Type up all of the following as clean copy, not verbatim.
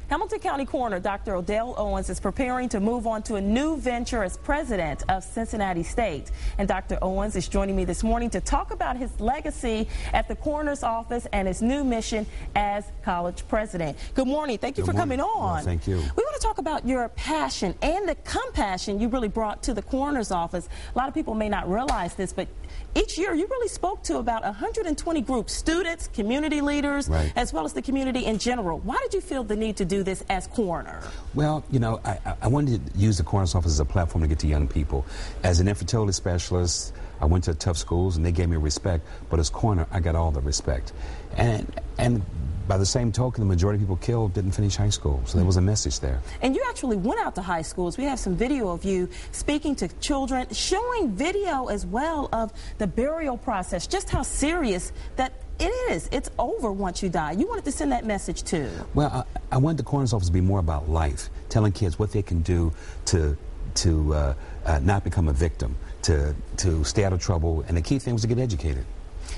Hamilton County Coroner Dr. Odell Owens is preparing to move on to a new venture as president of Cincinnati State. And Dr. Owens is joining me this morning to talk about his legacy at the coroner's office and his new mission as college president. Good morning. Thank you for coming on. Well, thank you. We want to talk about your passion and the compassion you really brought to the coroner's office. A lot of people may not realize this, but each year you really spoke to about 120 groups, students, community leaders, as well as the community in general. Why did you feel the need to do this as coroner? Well, you know, I wanted to use the coroner's office as a platform to get to young people. As an infertility specialist, I went to tough schools and they gave me respect, but as coroner, I got all the respect. And by the same token, the majority of people killed didn't finish high school, so there was a message there. And you actually went out to high schools. We have some video of you speaking to children, showing video as well of the burial process, just how serious that it is. It's over once you die. You wanted to send that message too. Well, I wanted the coroner's office to be more about life, telling kids what they can do to not become a victim, to stay out of trouble, and the key thing was to get educated.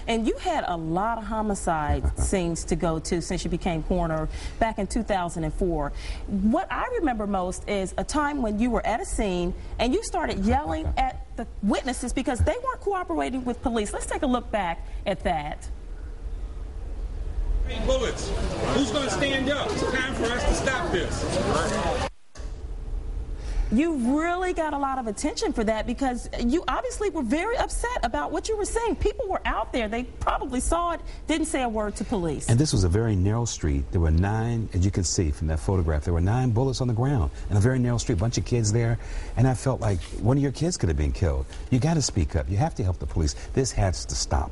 And you had a lot of homicide scenes to go to since you became coroner back in 2004. What I remember most is a time when you were at a scene and you started yelling at the witnesses because they weren't cooperating with police. Let's take a look back at that. Bullets. Who's going to stand up? It's time for us to stop this. You really got a lot of attention for that because you obviously were very upset about what you were saying. People were out there. They probably saw it, didn't say a word to police. And this was a very narrow street. There were 9, as you can see from that photograph, there were 9 bullets on the ground in a very narrow street, a bunch of kids there. And I felt like one of your kids could have been killed. You got to speak up. You have to help the police. This has to stop.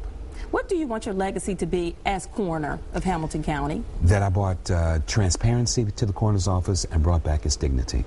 What do you want your legacy to be as coroner of Hamilton County? That I brought transparency to the coroner's office and brought back its dignity.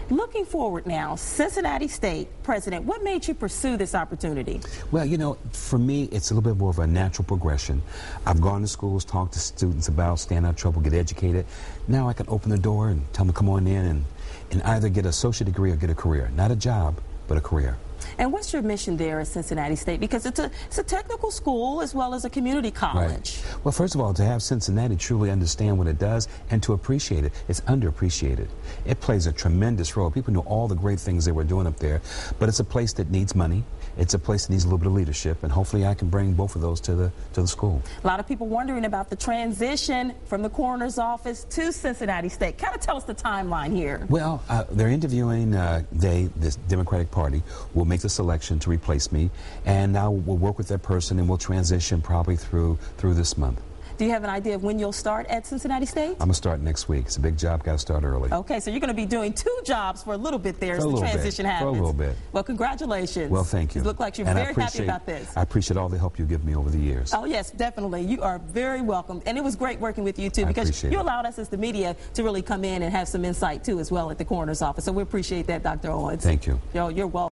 Looking forward now, Cincinnati State president, what made you pursue this opportunity? Well, you know, for me, it's a little bit more of a natural progression. I've gone to schools, talked to students about staying out of trouble, get educated. Now I can open the door and tell them to come on in and either get an associate degree or get a career. Not a job, but a career. And what's your mission there at Cincinnati State? Because it's a technical school as well as a community college. Right. Well, first of all, to have Cincinnati truly understand what it does and to appreciate it. It's underappreciated. It plays a tremendous role. People know all the great things they were doing up there, but it's a place that needs money. It's a place that needs a little bit of leadership, and hopefully I can bring both of those to the school. A lot of people wondering about the transition from the coroner's office to Cincinnati State. Kind of tell us the timeline here. Well, they're interviewing this Democratic Party will make the selection to replace me, and now we'll work with that person and we'll transition probably through this month. Do you have an idea of when you'll start at Cincinnati State? I'm going to start next week. It's a big job, got to start early. Okay, so you're going to be doing 2 jobs for a little bit there as the transition happens. For a little bit. Well, congratulations. Well, thank you. You look like you're very happy about this. I appreciate all the help you give me over the years. Oh, yes, definitely. You are very welcome. And it was great working with you, too, because you allowed us as the media to really come in and have some insight, too, as well at the coroner's office. So we appreciate that, Dr. Owens. Thank you. You're welcome.